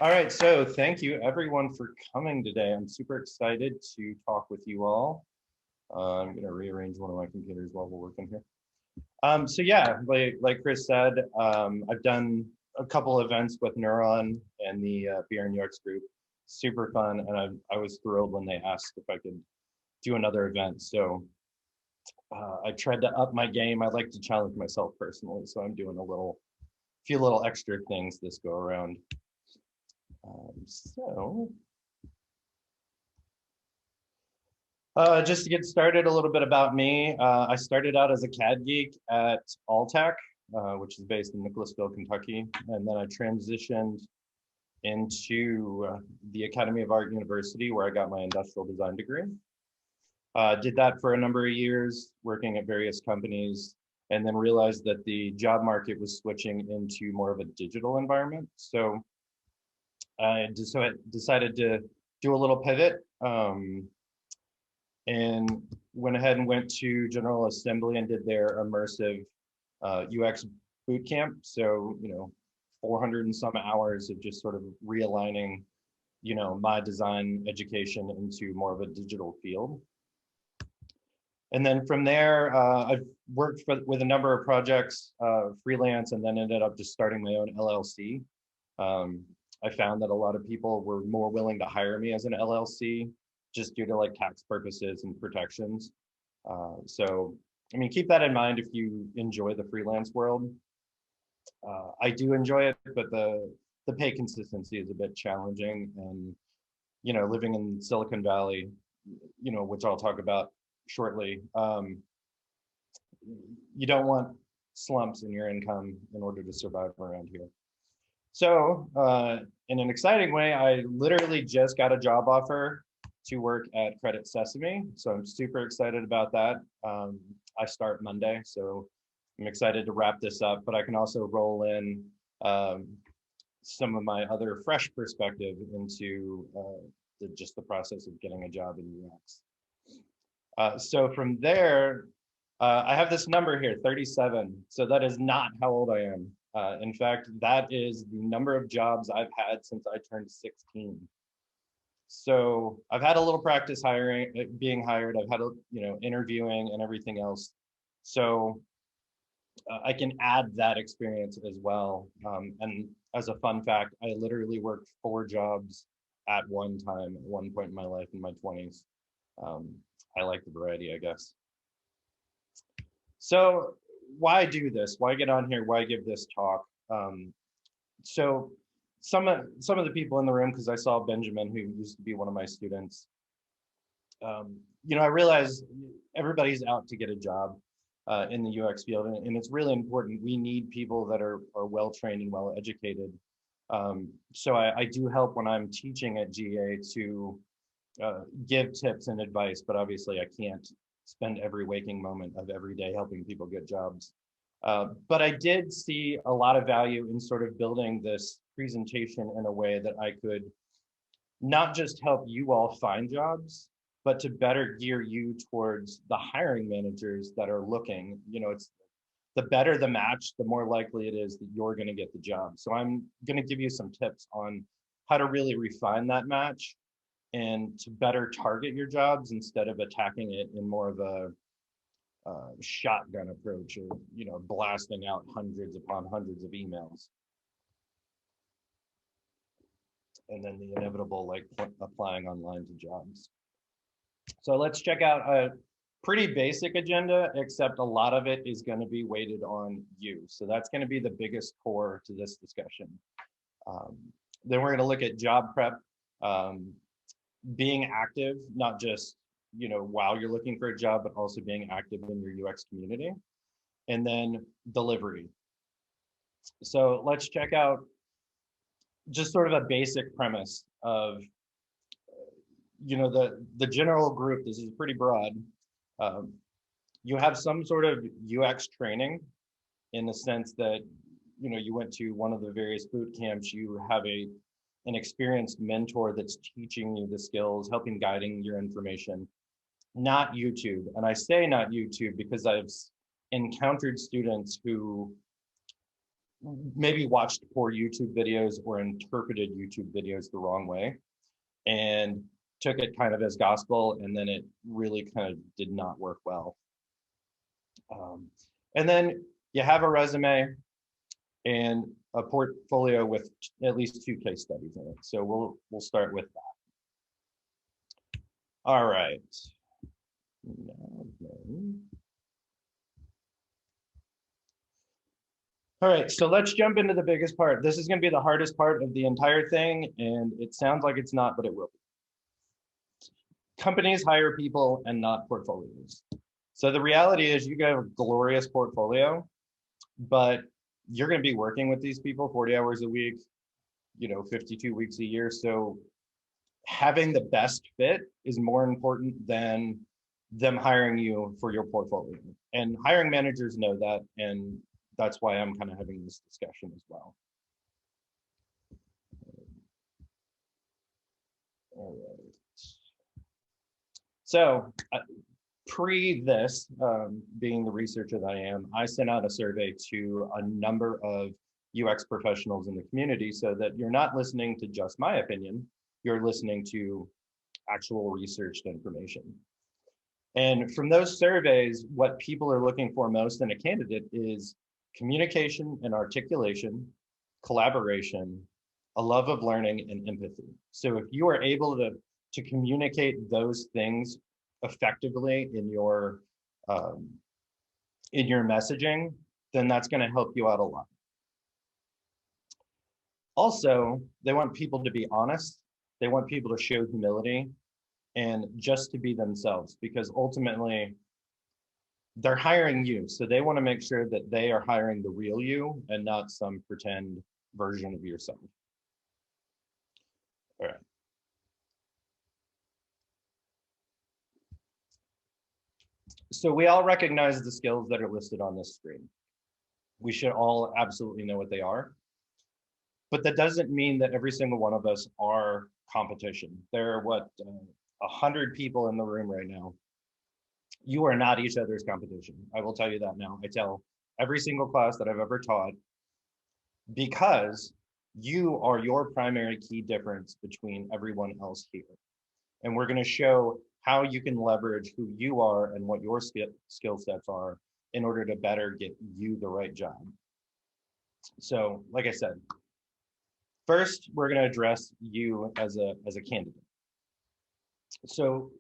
All right, so thank you everyone for coming today. I'm super excited to talk with you all. I'm going to rearrange one of my computers while we're working here. So yeah, like Chris said, I've done a couple events with Neuron and the Beer and UX group. Super fun, and I was thrilled when they asked if I could do another event. So I tried to up my game. I like to challenge myself personally, so I'm doing few little extra things this go around. Just to get started, a little bit about me. I started out as a CAD geek at Alltech, which is based in Nicholasville, Kentucky. And then I transitioned into the Academy of Art University, where I got my industrial design degree. Did that for a number of years, working at various companies, and then realized that the job market was switching into more of a digital environment. So I decided to do a little pivot. And went ahead and went to General Assembly and did their immersive UX boot camp. So, 400 and some hours of just sort of realigning, my design education into more of a digital field. And then from there, I've worked with a number of projects, freelance, and then ended up just starting my own LLC. I found that a lot of people were more willing to hire me as an LLC just due to like tax purposes and protections. So, keep that in mind if you enjoy the freelance world. I do enjoy it, but the pay consistency is a bit challenging. And, living in Silicon Valley, which I'll talk about shortly, you don't want slumps in your income in order to survive around here. So in an exciting way, I literally just got a job offer to work at Credit Sesame. So I'm super excited about that. I start Monday, so I'm excited to wrap this up, but I can also roll in some of my other fresh perspective into just the process of getting a job in UX. So from there, I have this number here, 37. So that is not how old I am. In fact, that is the number of jobs I've had since I turned 16. So I've had a little practice being hired. I've had, interviewing and everything else. So I can add that experience as well. And as a fun fact, I literally worked 4 jobs at one time, at one point in my life in my 20s. I like the variety, I guess. So why do this? Why get on here? Why give this talk? So some of the people in the room, because I saw Benjamin, who used to be one of my students, I realize everybody's out to get a job in the UX field, and it's really important. We need people that are well trained and well educated. So I do help when I'm teaching at GA to give tips and advice, but obviously I can't spend every waking moment of every day helping people get jobs. But I did see a lot of value in sort of building this presentation in a way that I could not just help you all find jobs, but to better gear you towards the hiring managers that are looking. It's the better the match, the more likely it is that you're going to get the job. So I'm going to give you some tips on how to really refine that match and to better target your jobs instead of attacking it in more of a shotgun approach, or blasting out hundreds upon hundreds of emails, and then the inevitable like applying online to jobs. So let's check out a pretty basic agenda, except a lot of it is going to be weighted on you. So that's going to be the biggest core to this discussion. Then we're going to look at job prep, being active, not just while you're looking for a job, but also being active in your UX community, and then delivery. So let's check out just sort of a basic premise of, the general group. This is pretty broad. You have some sort of UX training in the sense that, you went to one of the various boot camps, you have an experienced mentor that's teaching you the skills, helping guiding your information. Not YouTube. And I say not YouTube because I've encountered students who maybe watched poor YouTube videos or interpreted YouTube videos the wrong way and took it kind of as gospel, and then it really kind of did not work well. And then you have a resume and a portfolio with at least 2 case studies in it. So we'll start with that. All right. All right, so let's jump into the biggest part. This is going to be the hardest part of the entire thing, and it sounds like it's not, but it will be. Companies hire people and not portfolios. So the reality is you have a glorious portfolio, but you're going to be working with these people 40 hours a week, 52 weeks a year. So having the best fit is more important than them hiring you for your portfolio. And hiring managers know that, and that's why I'm kind of having this discussion as well. All right. So pre this, being the researcher that I am, I sent out a survey to a number of UX professionals in the community so that you're not listening to just my opinion, you're listening to actual researched information. And from those surveys, what people are looking for most in a candidate is communication and articulation, collaboration, a love of learning, and empathy. So if you are able to communicate those things effectively in your messaging, then that's going to help you out a lot. Also, they want people to be honest. They want people to show humility and just to be themselves, because ultimately they're hiring you. So they want to make sure that they are hiring the real you and not some pretend version of yourself. All right. So we all recognize the skills that are listed on this screen. We should all absolutely know what they are. But that doesn't mean that every single one of us are competition. There are 100 people in the room right now. You are not each other's competition. I will tell you that now. I tell every single class that I've ever taught, because you are your primary key difference between everyone else here. And we're going to show how you can leverage who you are and what your skill sets are in order to better get you the right job. So, like I said, first, we're going to address you as a candidate. So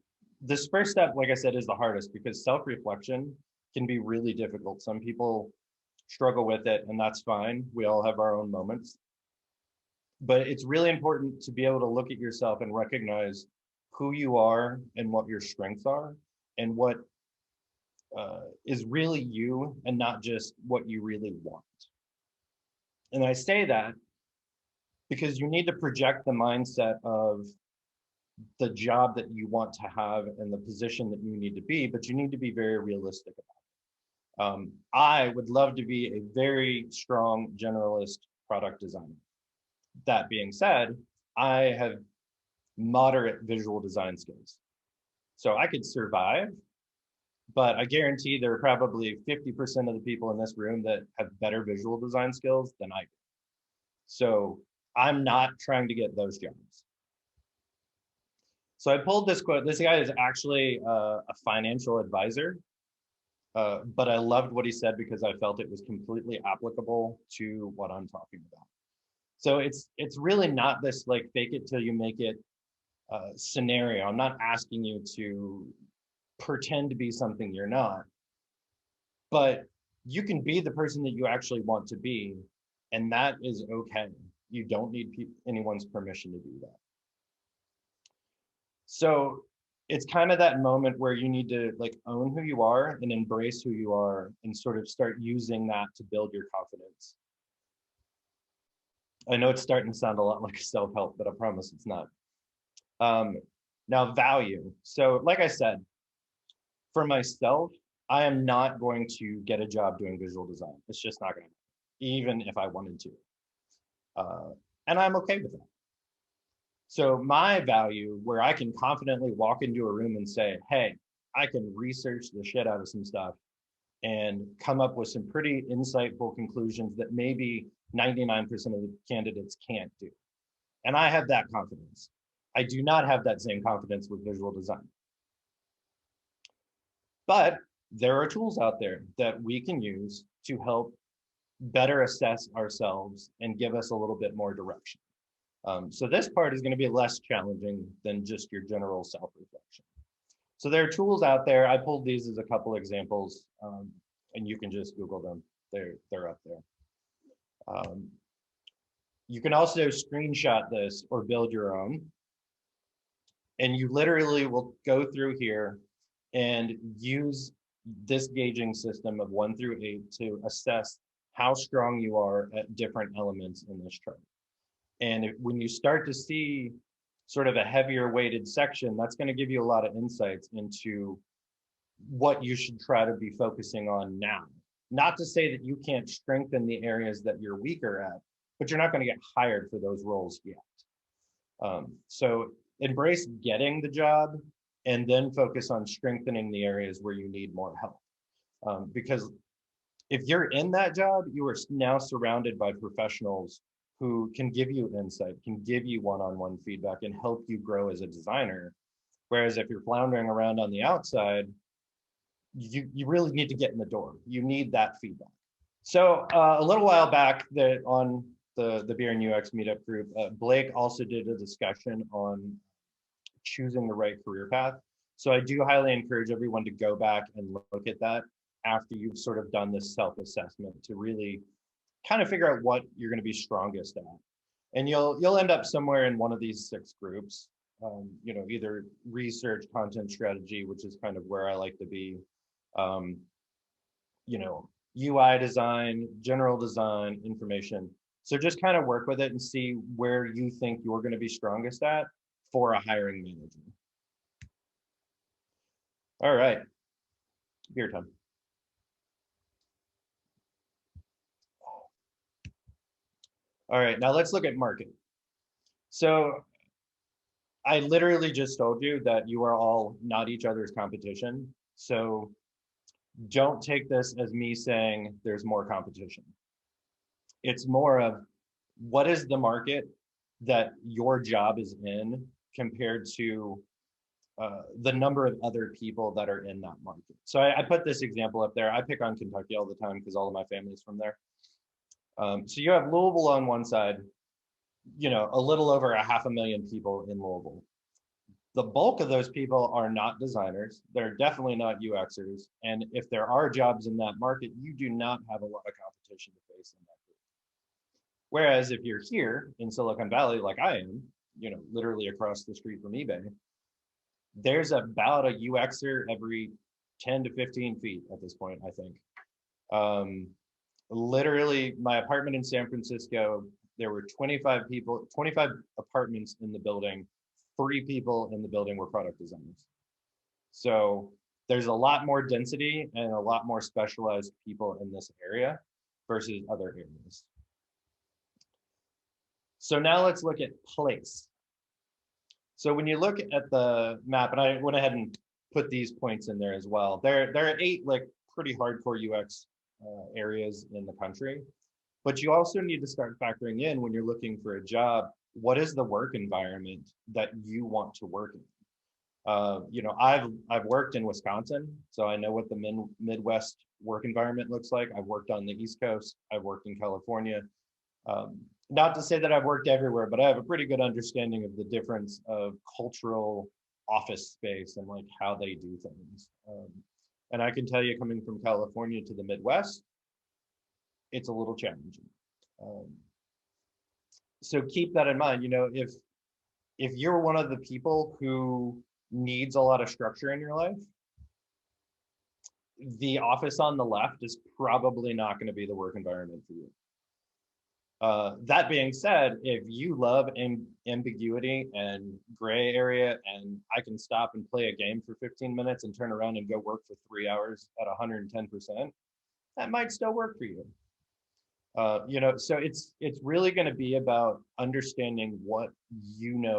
this first step, like I said, is the hardest because self-reflection can be really difficult. Some people struggle with it, and that's fine. We all have our own moments. But it's really important to be able to look at yourself and recognize who you are and what your strengths are and what is really you and not just what you really want. And I say that because you need to project the mindset of the job that you want to have and the position that you need to be, but you need to be very realistic about it. I would love to be a very strong generalist product designer. That being said, I have moderate visual design skills. So I could survive, but I guarantee there are probably 50% of the people in this room that have better visual design skills than I do. So I'm not trying to get those jobs. So I pulled this quote. This guy is actually a financial advisor, but I loved what he said because I felt it was completely applicable to what I'm talking about. So it's really not this like fake it till you make it scenario. I'm not asking you to pretend to be something you're not, but you can be the person that you actually want to be, and that is okay. You don't need anyone's permission to do that. So it's kind of that moment where you need to like own who you are and embrace who you are and sort of start using that to build your confidence. I know it's starting to sound a lot like self-help, but I promise it's not. Now, value. So like I said, for myself, I am not going to get a job doing visual design. It's just not going to, even if I wanted to. And I'm okay with that. So my value, where I can confidently walk into a room and say, hey, I can research the shit out of some stuff and come up with some pretty insightful conclusions that maybe 99% of the candidates can't do. And I have that confidence. I do not have that same confidence with visual design. But there are tools out there that we can use to help better assess ourselves and give us a little bit more direction. So this part is going to be less challenging than just your general self-reflection. So there are tools out there. I pulled these as a couple examples, and you can just Google them. They're up there. You can also screenshot this or build your own. And you literally will go through here and use this gauging system of 1 through 8 to assess how strong you are at different elements in this chart. And when you start to see sort of a heavier weighted section, that's going to give you a lot of insights into what you should try to be focusing on now. Not to say that you can't strengthen the areas that you're weaker at, but you're not going to get hired for those roles yet. So embrace getting the job and then focus on strengthening the areas where you need more help. Because if you're in that job, you are now surrounded by professionals who can give you insight, can give you one-on-one feedback and help you grow as a designer. Whereas if you're floundering around on the outside, you really need to get in the door. You need that feedback. So a little while back on the Beer and UX meetup group, Blake also did a discussion on choosing the right career path. So I do highly encourage everyone to go back and look at that after you've sort of done this self-assessment to really kind of figure out what you're going to be strongest at. And you'll end up somewhere in one of these 6 groups, either research, content strategy, which is kind of where I like to be, UI design, general design, information. So just kind of work with it and see where you think you're going to be strongest at for a hiring manager. All right, beer time. All right, now let's look at market. So I literally just told you that you are all not each other's competition. So don't take this as me saying there's more competition. It's more of what is the market that your job is in compared to the number of other people that are in that market. So I put this example up there. I pick on Kentucky all the time because all of my family's from there. So you have Louisville on one side, a little over 500,000 people in Louisville. The bulk of those people are not designers. They're definitely not UXers. And if there are jobs in that market, you do not have a lot of competition to face in that group. Whereas if you're here in Silicon Valley, like I am, literally across the street from eBay, there's about a UXer every 10 to 15 feet at this point, I think. Literally, my apartment in San Francisco, there were 25 apartments in the building. 3 people in the building were product designers. So there's a lot more density and a lot more specialized people in this area versus other areas. So now let's look at place. So when you look at the map, and I went ahead and put these points in there as well, there are 8 like pretty hardcore UX areas in the country, but you also need to start factoring in when you're looking for a job, what is the work environment that you want to work in? I've worked in Wisconsin, so I know what the Midwest work environment looks like. I've worked on the East Coast. I've worked in California. Not to say that I've worked everywhere, but I have a pretty good understanding of the difference of cultural office space and like how they do things. And I can tell you, coming from California to the Midwest, it's a little challenging. So keep that in mind. If you're one of the people who needs a lot of structure in your life, the office on the left is probably not going to be the work environment for you. That being said, if you love ambiguity and gray area, and I can stop and play a game for 15 minutes and turn around and go work for 3 hours at 110%, that might still work for you. So it's really going to be about understanding what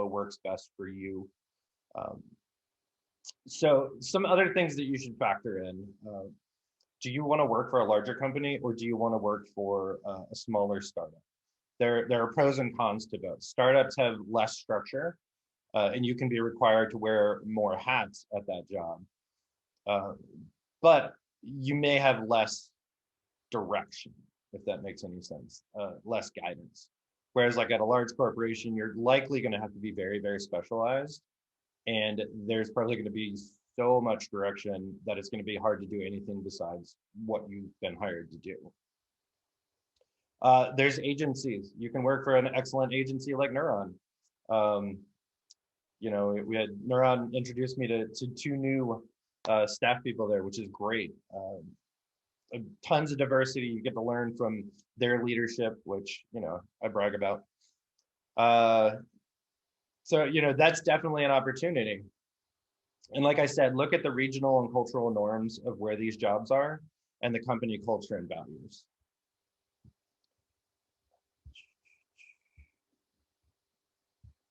works best for you. So some other things that you should factor in. do you want to work for a larger company or do you want to work for a smaller startup? There are pros and cons to both. Startups have less structure, and you can be required to wear more hats at that job. But you may have less direction, if that makes any sense, less guidance. Whereas like at a large corporation, you're likely going to have to be very, very specialized. And there's probably going to be so much direction that it's going to be hard to do anything besides what you've been hired to do. There's agencies. You can work for an excellent agency like Neuron. You know, we had Neuron introduced me to two new staff people there, which is great. Tons of diversity. You get to learn from their leadership, which, you know, I brag about. So, you know, that's definitely an opportunity. And like I said, look at the regional and cultural norms of where these jobs are and the company culture and values.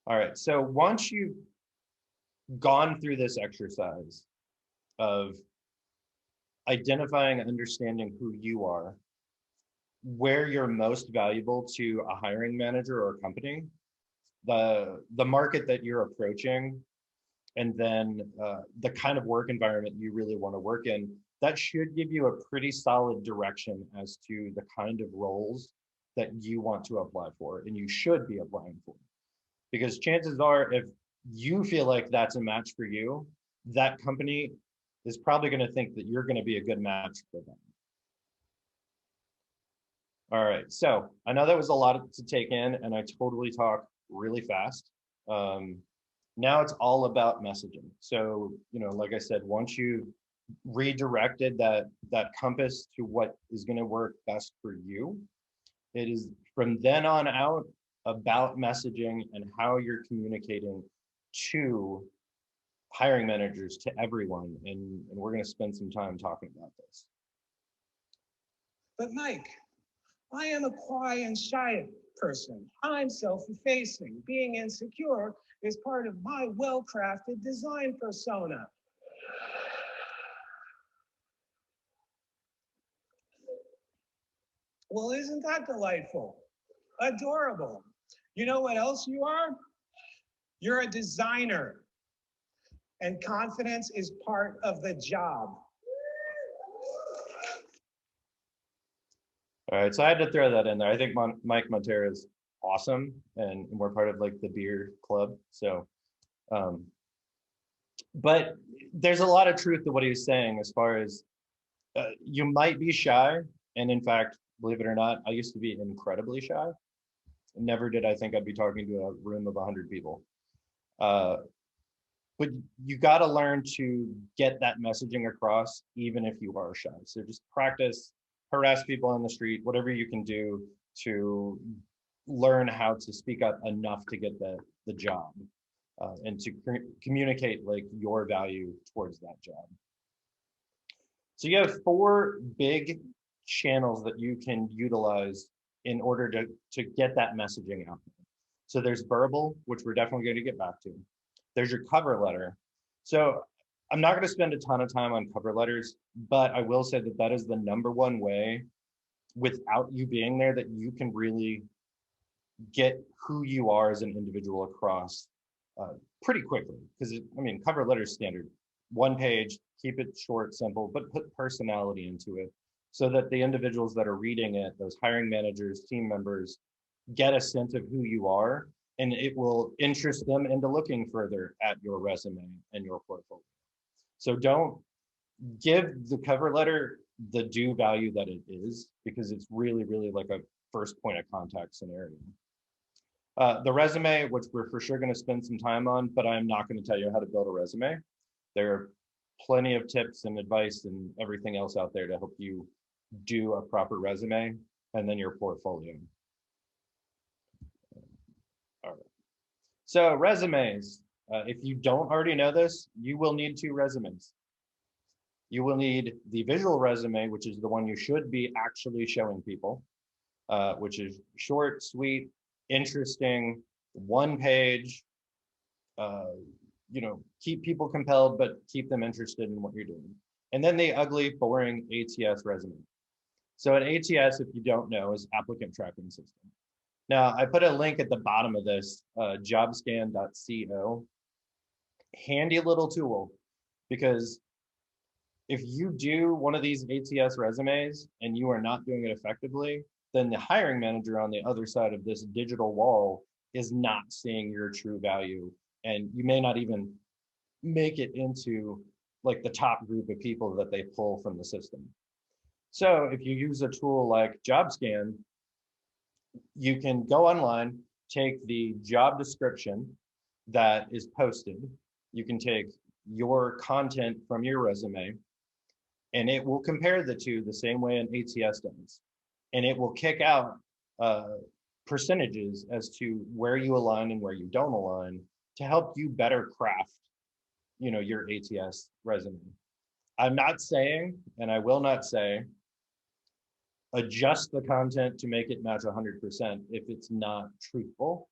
All right, so once you've gone through this exercise of identifying and understanding who you are, where you're most valuable to a hiring manager or a company, the market that you're approaching, and then the kind of work environment you really want to work in, that should give you a pretty solid direction as to the kind of roles that you want to apply for and you should be applying for. Because chances are, if you feel like that's a match for you, that company is probably going to think that you're going to be a good match for them. All right, so I know that was a lot to take in, and I totally talk really fast. Now it's all about messaging. So, you know, like I said, once you redirected that compass to what is going to work best for you, it is from then on out about messaging and how you're communicating to hiring managers, to everyone, and we're going to spend some time talking about this. But Mike, I am a quiet and shy person. I'm self-effacing. Being insecure is part of my well-crafted design persona. Well, isn't that delightful? Adorable. You know what else you are? You're a designer. And confidence is part of the job. All right, so I had to throw that in there. I think Mike Montero is awesome, and we're part of like the beer club. So, but there's a lot of truth to what he was saying as far as you might be shy. And in fact, believe it or not, I used to be incredibly shy. Never did I think I'd be talking to a room of 100 people. But you got to learn to get that messaging across, even if you are shy. So just practice, harass people on the street, whatever you can do to learn how to speak up enough to get the job and to communicate like your value towards that job. So you have 4 big channels that you can utilize in order to get that messaging out there. So there's verbal, which we're definitely going to get back to. There's your cover letter. So I'm not going to spend a ton of time on cover letters, but I will say that that is the #1 way without you being there that you can really get who you are as an individual across pretty quickly. Because I mean, cover letter is standard, 1 page, keep it short, simple, but put personality into it so that the individuals that are reading it, those hiring managers, team members, get a sense of who you are, and it will interest them into looking further at your resume and your portfolio. So don't give the cover letter the due value that it is, because it's really, really like a first point of contact scenario. The resume, which we're for sure going to spend some time on, but I'm not going to tell you how to build a resume. There are plenty of tips and advice and everything else out there to help you do a proper resume, and then your portfolio. All right. So resumes, if you don't already know this, you will need 2 resumes. You will need the visual resume, which is the one you should be actually showing people, which is short, sweet, interesting, 1 page, you know, keep people compelled, but keep them interested in what you're doing. and then the ugly, boring ATS resume. So an ATS, if you don't know, is applicant tracking system. Now, I put a link at the bottom of this, jobscan.co. Handy little tool, because if you do one of these ATS resumes and you are not doing it effectively, then the hiring manager on the other side of this digital wall is not seeing your true value. And you may not even make it into like the top group of people that they pull from the system. So if you use a tool like JobScan, you can go online, take the job description that is posted. You can take your content from your resume, and it will compare the two the same way an ATS does. And it will kick out percentages as to where you align and where you don't align to help you better craft, your ATS resume. I'm not saying, and I will not say, adjust the content to make it match 100% if it's not truthful.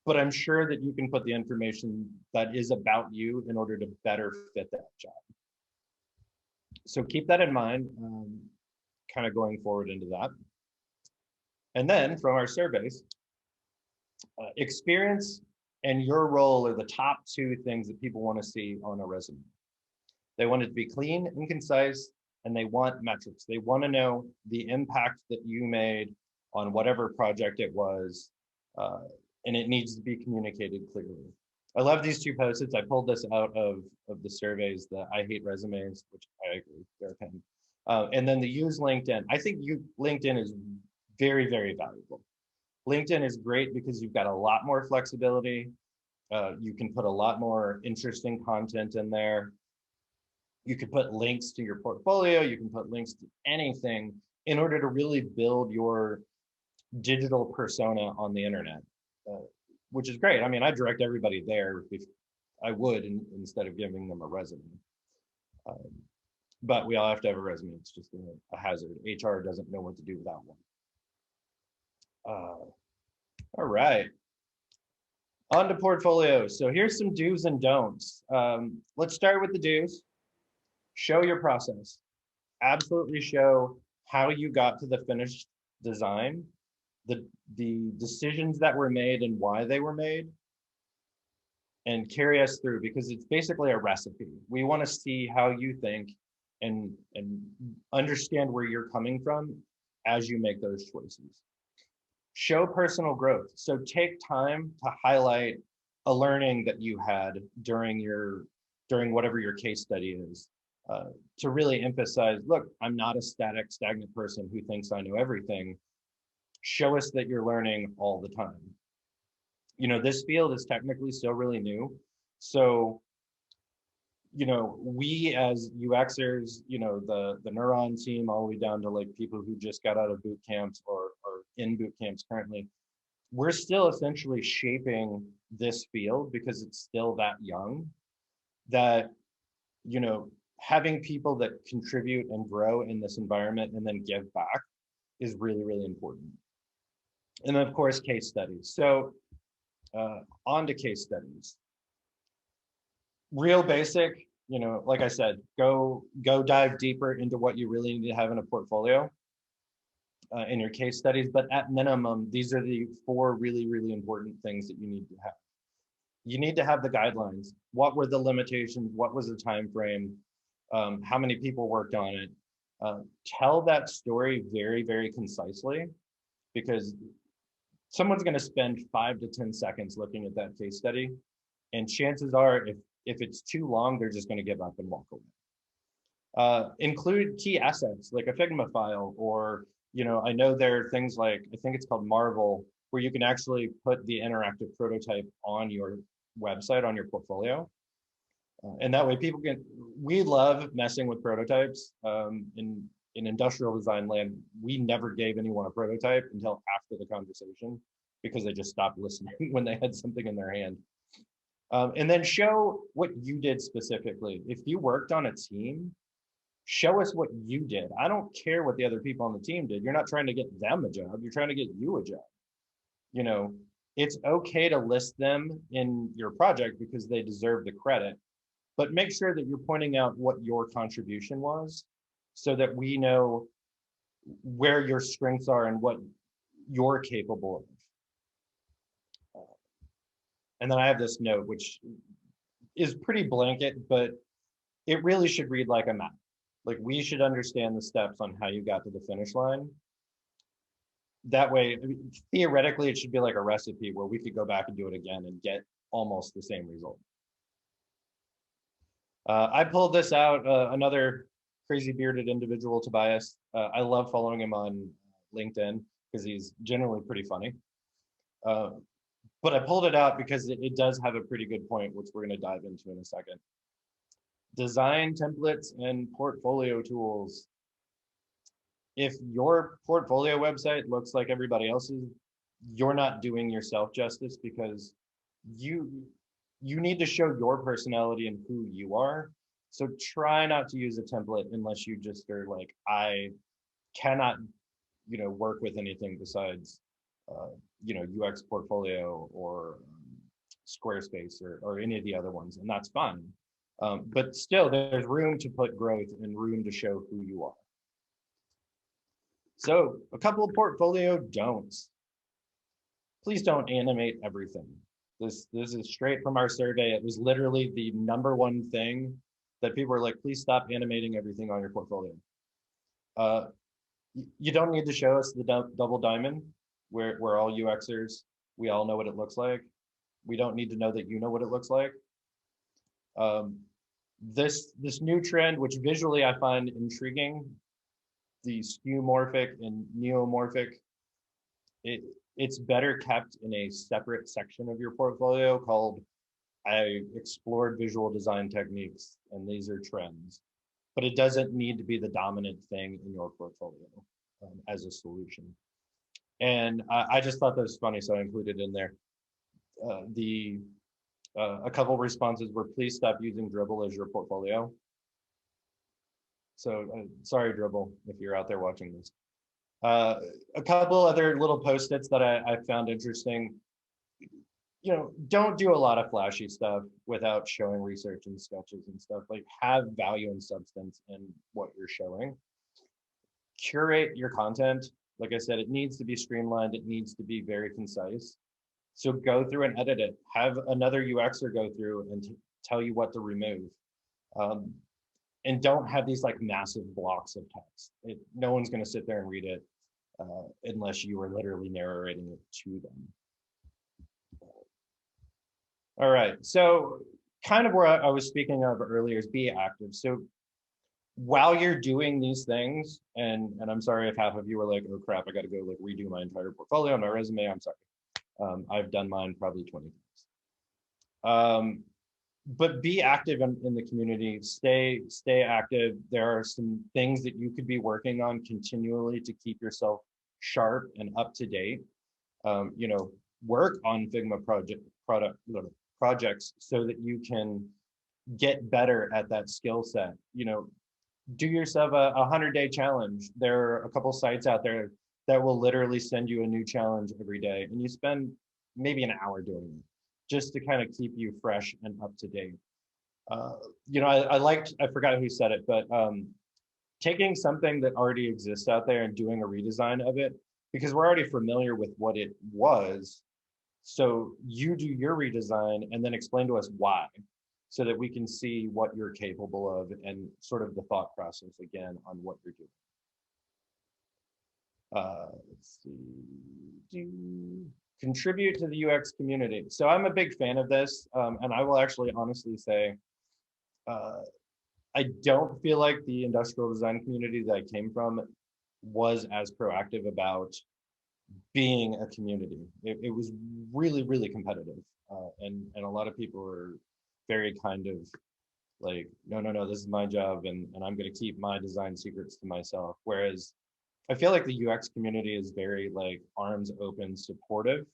But I'm sure that you can put the information that is about you in order to better fit that job. So keep that in mind, kind of going forward into that. And then from our surveys, experience and your role are the top two things that people want to see on a resume. They want it to be clean and concise, and they want metrics. They want to know the impact that you made on whatever project it was, and it needs to be communicated clearly. I love these two post-its. I pulled this out of the surveys, the I hate resumes, which I agree, they're a pain. And then the use LinkedIn. I think LinkedIn is very, very valuable. LinkedIn is great because you've got a lot more flexibility. You can put a lot more interesting content in there. You could put links to your portfolio. You can put links to anything in order to really build your digital persona on the internet, which is great. I mean, I direct everybody there if I would instead of giving them a resume. But we all have to have a resume. It's just a hazard. HR doesn't know what to do without one. All right. On to portfolios. So here's some do's and don'ts. Let's start with the do's. Show your process. Absolutely show how you got to the finished design, the decisions that were made and why they were made, and carry us through, because it's basically a recipe. We want to see how you think and understand where you're coming from as you make those choices. Show personal growth. So take time to highlight a learning that you had during whatever your case study is, to really emphasize, look, I'm not a stagnant person who thinks I know everything. Show us that you're learning all the time. This field is technically still really new. So, we as UXers, the Neuron team, all the way down to like people who just got out of boot camps or in boot camps currently, we're still essentially shaping this field because it's still that young, that, having people that contribute and grow in this environment and then give back is really, really important. And then of course, case studies. So on to case studies. Real basic, like I said, go dive deeper into what you really need to have in a portfolio in your case studies. But at minimum, these are the 4 really, really important things that you need to have. You need to have the guidelines. What were the limitations? What was the time frame? How many people worked on it? Tell that story very, very concisely, because someone's going to spend 5 to 10 seconds looking at that case study, and chances are, if it's too long, they're just going to give up and walk away. Include key assets like a Figma file, or I know there are things like, I think it's called Marvel, where you can actually put the interactive prototype on your website, on your portfolio. And that way people we love messing with prototypes. In industrial design land, we never gave anyone a prototype until after the conversation, because they just stopped listening when they had something in their hand. And then show what you did specifically. If you worked on a team, show us what you did. I don't care what the other people on the team did. You're not trying to get them a job. You're trying to get you a job. It's okay to list them in your project because they deserve the credit. but make sure that you're pointing out what your contribution was so that we know where your strengths are and what you're capable of. And then I have this note, which is pretty blanket, but it really should read like a map. Like, we should understand the steps on how you got to the finish line. That way, I mean, theoretically, it should be like a recipe where we could go back and do it again and get almost the same result. I pulled this out, another crazy bearded individual, Tobias. I love following him on LinkedIn because he's generally pretty funny. But I pulled it out because it does have a pretty good point, which we're going to dive into in a second. Design templates and portfolio tools. If your portfolio website looks like everybody else's, you're not doing yourself justice, because you need to show your personality and who you are. So try not to use a template unless you just are like, I cannot, work with anything besides, UX portfolio or Squarespace or any of the other ones, and that's fine. But still, there's room to put growth and room to show who you are. So a couple of portfolio don'ts. Please don't animate everything. This is straight from our survey. It was literally the #1 thing that people were like, please stop animating everything on your portfolio. You don't need to show us the double diamond. We're all UXers. We all know what it looks like. We don't need to know that you know what it looks like. This new trend, which visually I find intriguing, the skeuomorphic and neomorphic, it's better kept in a separate section of your portfolio called I explored visual design techniques and these are trends. But it doesn't need to be the dominant thing in your portfolio as a solution. And I just thought that was funny, so I included in there. A couple of responses were, please stop using Dribble as your portfolio. So sorry, Dribble, if you're out there watching this. A couple other little post-its that I found interesting. Don't do a lot of flashy stuff without showing research and sketches and stuff. Like, have value and substance in what you're showing. Curate your content. Like I said, it needs to be streamlined. It needs to be very concise. So go through and edit it. Have another UXer go through and tell you what to remove. And don't have these like massive blocks of text. No one's going to sit there and read it unless you are literally narrating it to them. All right, so kind of where I was speaking of earlier is be active. So while you're doing these things, and I'm sorry if half of you are like, oh crap, I got to go like redo my entire portfolio and my resume. I'm sorry. I've done mine probably 20 times. But be active in the community. Stay active. There are some things that you could be working on continually to keep yourself sharp and up to date. Work on Figma projects so that you can get better at that skill set. Do yourself a 100-day challenge. There are a couple sites out there that will literally send you a new challenge every day, and you spend maybe an hour doing it just to kind of keep you fresh and up to date. I forgot who said it, but taking something that already exists out there and doing a redesign of it, because we're already familiar with what it was. So you do your redesign and then explain to us why, so that we can see what you're capable of and sort of the thought process again on what you're doing. Let's see. Contribute to the UX community. So I'm a big fan of this, and I will actually honestly say, I don't feel like the industrial design community that I came from was as proactive about being a community. It was really, really competitive, and a lot of people were very kind of like, no, this is my job, and I'm going to keep my design secrets to myself. Whereas I feel like the UX community is very like arms open, supportive,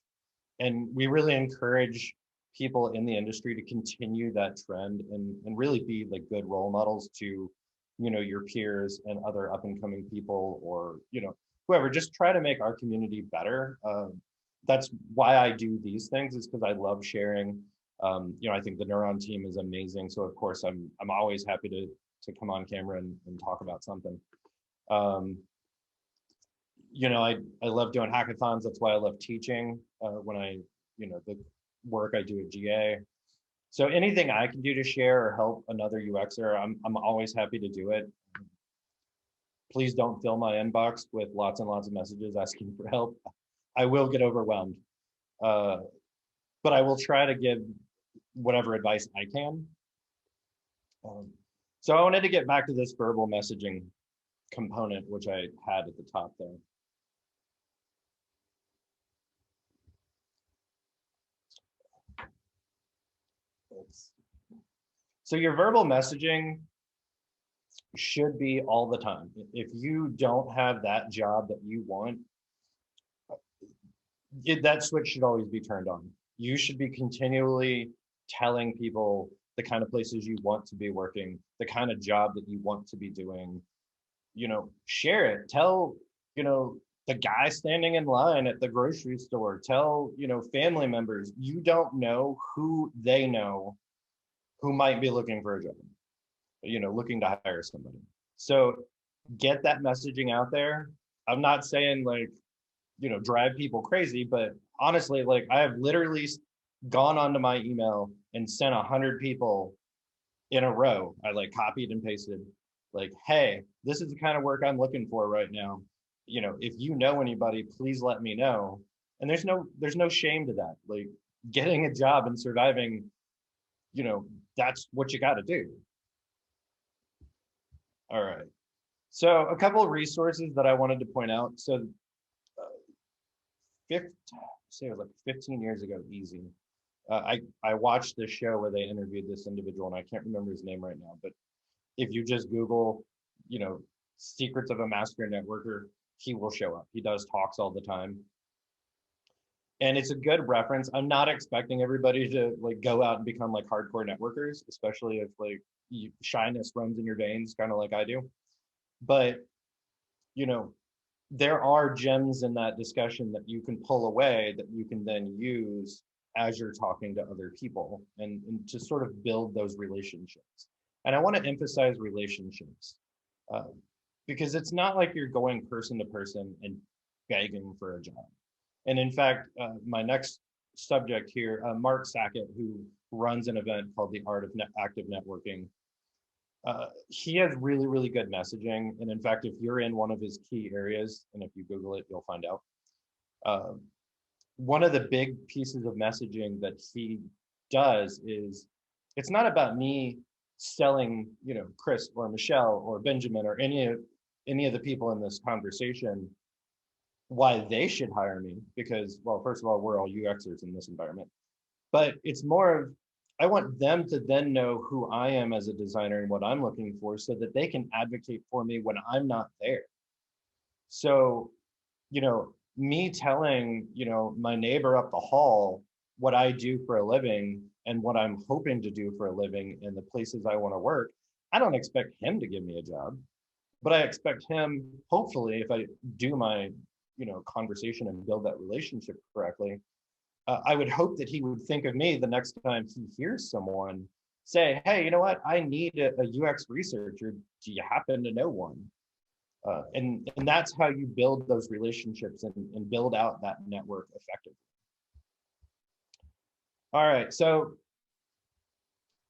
and we really encourage people in the industry to continue that trend and really be like good role models to, your peers and other up and coming people, or, whoever. Just try to make our community better. That's why I do these things, is because I love sharing I think the Neuron team is amazing. So of course I'm always happy to come on camera and talk about something. Um, I love doing hackathons. That's why I love teaching when the work I do at GA. So anything I can do to share or help another UXer, I'm always happy to do it. Please don't fill my inbox with lots and lots of messages asking for help. I will get overwhelmed, but I will try to give whatever advice I can. So I wanted to get back to this verbal messaging component, which I had at the top there. So your verbal messaging should be all the time. If you don't have that job that you want, that switch should always be turned on. You should be continually telling people the kind of places you want to be working, the kind of job that you want to be doing. Share it. Tell, the guy standing in line at the grocery store, tell, family members. You don't know who they know who might be looking for a job, looking to hire somebody. So get that messaging out there. I'm not saying drive people crazy, but honestly, I have literally gone onto my email and sent 100 people in a row. I copied and pasted, hey, this is the kind of work I'm looking for right now. If you know anybody, please let me know. And there's no shame to that. Getting a job and surviving, that's what you got to do. All right. So a couple of resources that I wanted to point out. So it was 15 years ago, easy. I watched this show where they interviewed this individual, and I can't remember his name right now, but if you just Google, secrets of a master networker, he will show up. He does talks all the time. And it's a good reference. I'm not expecting everybody to go out and become hardcore networkers, especially if shyness runs in your veins, kind of like I do. But, there are gems in that discussion that you can pull away that you can then use as you're talking to other people and to sort of build those relationships. And I want to emphasize relationships because it's not like you're going person to person and begging for a job. And in fact, my next subject here, Mark Sackett, who runs an event called the Art of Active Networking, he has really, really good messaging. And in fact, if you're in one of his key areas, and if you Google it, you'll find out. One of the big pieces of messaging that he does is, it's not about me selling, Chris or Michelle or Benjamin or any of the people in this conversation why they should hire me, because, well, first of all, we're all UXers in this environment, but it's more of, I want them to then know who I am as a designer and what I'm looking for so that they can advocate for me when I'm not there. So, me telling, my neighbor up the hall what I do for a living and what I'm hoping to do for a living in the places I want to work, I don't expect him to give me a job, but I expect him, hopefully, if I do my, conversation and build that relationship correctly, I would hope that he would think of me the next time he hears someone say, hey, you know what? I need a UX researcher. Do you happen to know one? And that's how you build those relationships and build out that network effectively. All right, so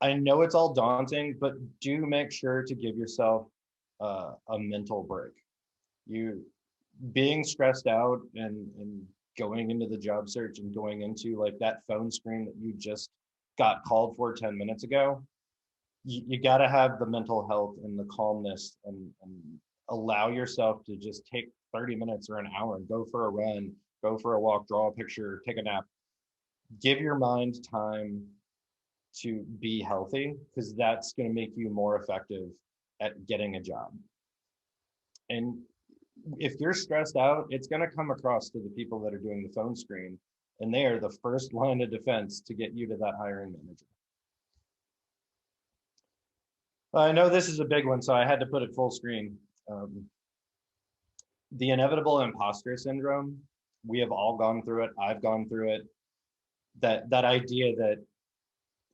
I know it's all daunting, but do make sure to give yourself a mental break. You being stressed out and going into the job search and going into that phone screen that you just got called for 10 minutes ago, you got to have the mental health and the calmness and allow yourself to just take 30 minutes or an hour and go for a run, go for a walk, draw a picture, take a nap. Give your mind time to be healthy, because that's going to make you more effective at getting a job. And if you're stressed out, it's going to come across to the people that are doing the phone screen, and they are the first line of defense to get you to that hiring manager. I know this is a big one, so I had to put it full screen. The inevitable imposter syndrome, we have all gone through it. I've gone through it. That idea that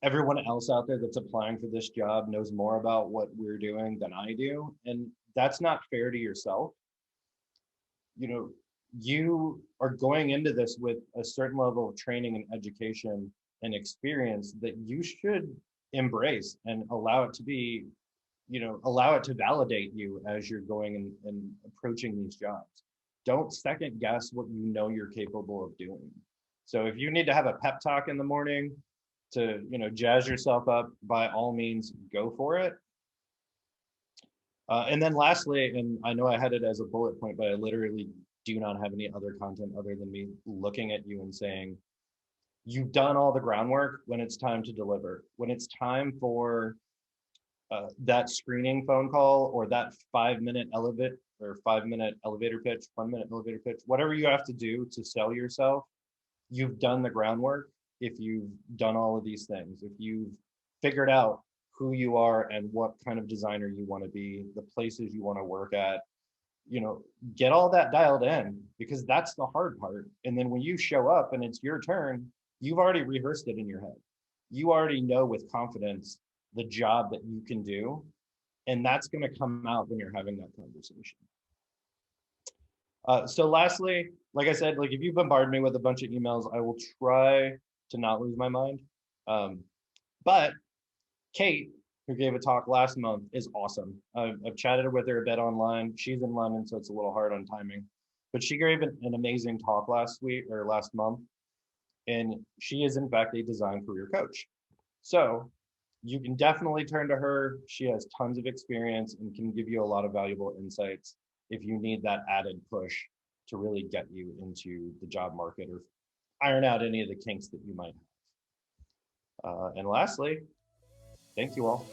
everyone else out there that's applying for this job knows more about what we're doing than I do. And that's not fair to yourself. You know, you are going into this with a certain level of training and education and experience that you should embrace and allow it to be, allow it to validate you as you're going and approaching these jobs. Don't second guess what you know you're capable of doing. So if you need to have a pep talk in the morning to, jazz yourself up, by all means, go for it. And then lastly, and I know I had it as a bullet point, but I literally do not have any other content other than me looking at you and saying, you've done all the groundwork. When it's time to deliver, when it's time for that screening phone call or that 5-minute elevator pitch, 1-minute elevator pitch, whatever you have to do to sell yourself, you've done the groundwork. If you've done all of these things, if you've figured out who you are and what kind of designer you want to be, the places you want to work at, get all that dialed in, because that's the hard part. And then when you show up and it's your turn, you've already rehearsed it in your head. You already know with confidence the job that you can do. And that's going to come out when you're having that conversation. So lastly, like I said, like if you bombard me with a bunch of emails, I will try to not lose my mind. But Kate, who gave a talk last month, is awesome. I've chatted with her a bit online. She's in London, so it's a little hard on timing. But she gave an amazing talk last month. And she is, in fact, a design career coach. So you can definitely turn to her. She has tons of experience and can give you a lot of valuable insights if you need that added push to really get you into the job market or iron out any of the kinks that you might have. And lastly, thank you all.